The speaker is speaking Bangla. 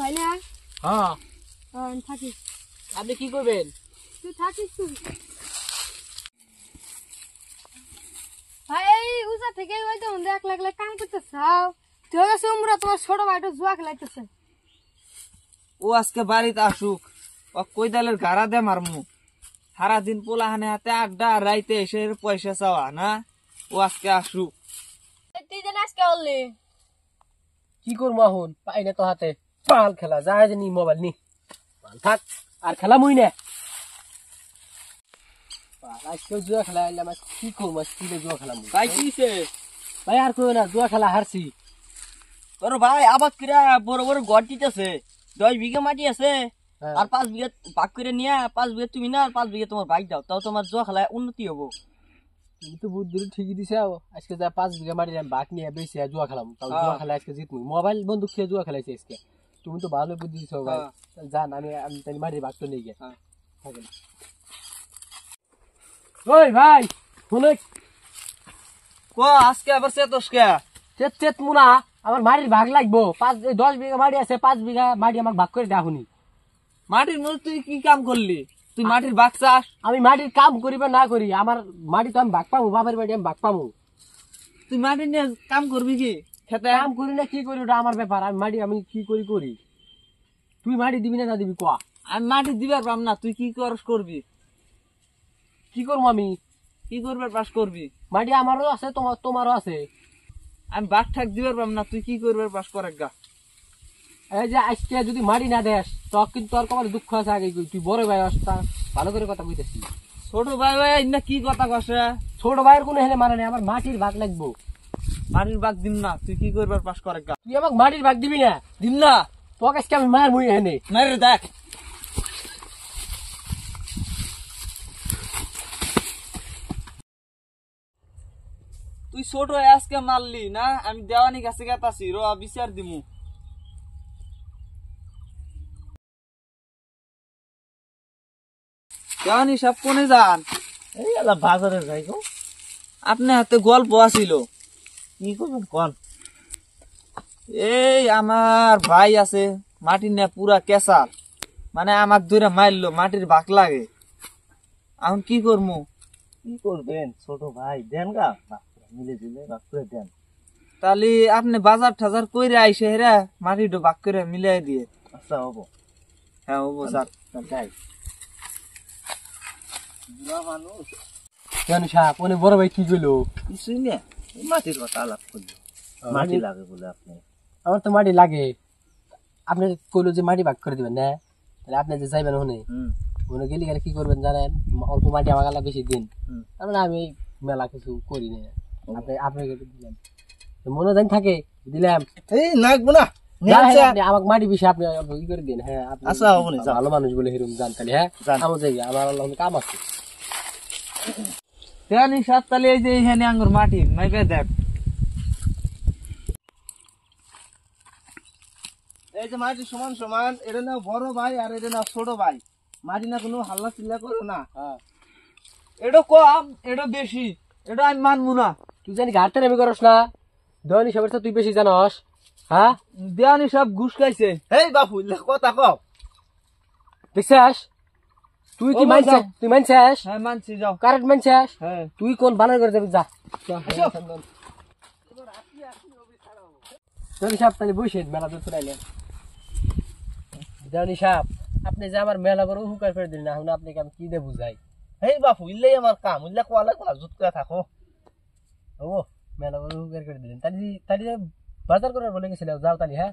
ভাই না হ্যাঁ থাকিস আপনি কি করবেন? তুই থাকিস তুই ভাই এই উজা থেকে হয়তো 1 লাখ কাম করতেছাও তুই গেছে উমরা তোমার ছোট ভাইটা জুয়া খেলাইতেছে ও আজকে বাড়িতে আসুক ও কইদালের গাড়া দে মারমু সারাদিন পোলাহানে হাতে আড্ডা আর রাইতে এসে পয়সা চাওয়া না ও আজকে আসুক তুই যেন আজকে বললি কি করবো এখন পাই না তো হাতে পাল খেলা যায় যে নি মোবাইল নি পাল থাক আর খেলা মুই না আজকে জুয়া খেলা এলাম কি করবো স্কুলে জুয়া খেলা ভাই কিছে ভাই আর কই না জুয়া খেলা হারছি তোর ভাই আবাদ কিরা বড় বড় গড় দিতেছে 10 বিঘা মাটি আছে আর 5 বিঘা ভাগ করে নিয়া 5 বিঘা তুমি না আর 5 বিঘা তোমার ভাই দাও তাও তোমার জুয়া খেলায় উন্নতি হবো তুমি তো বুদ্ধি ঠিকই দিছে আজকে যা 5 বিঘা মাটি আমি বাক নিয়ে বেশি জুয়া খেলাম তাও জুয়া খেলা আজকে জিতমু মোবাইল বন্দুক খেয়ে জুয়া খেলাইছে আজকে তুমি তো ভালো বুদ্ধি দিছো ভাই জান আমি তাই মাটির ভাগ তো নিয়ে গে থাকেন ওই ভাই শুনে কো আজকে আবার সেতসকে চেত মুনা আমার মাটির ভাগ লাগবো 10 বিঘা মাটি আছে 5 বিঘা মাটি আমাকে ভাগ করে দাও নি মাটির মধ্যে তুই কি কাম করলি তুই মাটির ভাগ চাস আমি মাটির কাম করি বা না করি আমার মাটি তো আমি ভাগ পাবো বাবার বাড়ি আমি ভাগ পাবো তুই মাটি নিয়ে কাম করবি কি খেতে কাম করি না কি করি ওটা আমার ব্যাপার আমি মাটি আমি কি করি তুই মাটি দিবি না দিবি কোয়া আমি মাটি দিবার পাম না তুই কি করবি কি করবো আমি কি করবার পাস করবি মাটি আমারও আছে তোমারও আছে আমি বাঘ ঠাক দিবার পাম না তুই কি করবার পাস করে গা এই যে আজকে যদি মাটি না দেস তো কিন্তু তোর কমার দুঃখ আছে আগে তুই বড় ভাই আসতা ভালো করে কথা কইতেছি ছোট ভাই ভাই না কি কথা কসে ছোট ভাইয়ের কোনো হেলে মানে নেই আমার মাটির ভাগ লাগবো মাটির ভাগ দিম না তুই কি করবার পাস করে গা তুই আমাকে মাটির ভাগ দিবি না দিম না তোকে আজকে আমি মার মুই হেনে মেরে দেখ তুই ছোট আজকে মারলি না আমি দেওয়ানি কাছে গেতাছি র বিচার দিমু দেওয়ানি সব কোনে যান এই আলা বাজারে যাই গো আপনি হাতে গল্প আছিল কি করবেন কোন এই আমার ভাই আছে মাটি নিয়ে পুরা কেসার মানে আমাক ধরে মারলো মাটির ভাগ লাগে এখন কি করবো কি করবেন ছোট ভাই দেন গা মিলে দিলে ভাগ করে দেন তাহলে আপনি বাজার টাজার কইরে আইসে হেরা মাটিটা ভাগ করে মিলাই দিয়ে আচ্ছা হবো হ্যাঁ হবো স্যার যাই মানুষ কেন সাপ উনি বড় ভাই কি কইলো কিছুই না মাটির কথা আলাপ করলো মাটি লাগে বলে আপনি আমার তো মাটি লাগে আপনি কইলো যে মাটি ভাগ করে দিবেন না তাহলে আপনি যে যাইবেন ওখানে ওখানে গেলে গেলে কি করবেন জানেন অল্প মাটি আমার গালা বেশি দিন তারপরে আমি মেলা কিছু করি না আপনাকে দিলাম মনে জানি থাকে দিলাম এই লাগবো না আমাকে মাটি বেশি আপনি ই করে দিন হ্যাঁ আচ্ছা হবো না ভালো মানুষ বলে হেরুম জান তাহলে হ্যাঁ আমার যাই আমার আল্লাহ কাম আছে তেয়ানি সাত তালে এই যে এইখানে আঙ্গুর মাটি মাইপে দেখ এই যে মাটি সমান সমান এটা না বড় ভাই আর এটা না ছোট ভাই মাটি না কোনো হাল্লা চিল্লা করো না এটা কম এটা বেশি এটা আমি মানবো না তুই জানি ঘাটতে নেমে করস না দেওয়ানি সবের তো তুই বেশি জানস হ্যাঁ দেওয়ানি সব ঘুষ খাইছে এই বাপু কথা কও দেখছিস তুই কি মানছিস তুই মানছিস হ্যাঁ মানছি যাও কারেক্ট মানছিস হ্যাঁ তুই কোন বানার করে যাবি যা দেওয়ানি সাহেব তাহলে বসে মেলা দূর চলে এলেন দেওয়ানি সাহেব আপনি যে আমার মেলা বড় হুকার করে দিলেন এখন আপনাকে আমি কি দিয়ে বুঝাই এই বাপু ইল্লাই আমার কাম ইল্লা কোয়ালা কোলা জুত করে থাকো ও মেলা বড় হুকার করে দিলেন তাহলে বাজার করার বলে গেছিলাম যাও তাহলে হ্যাঁ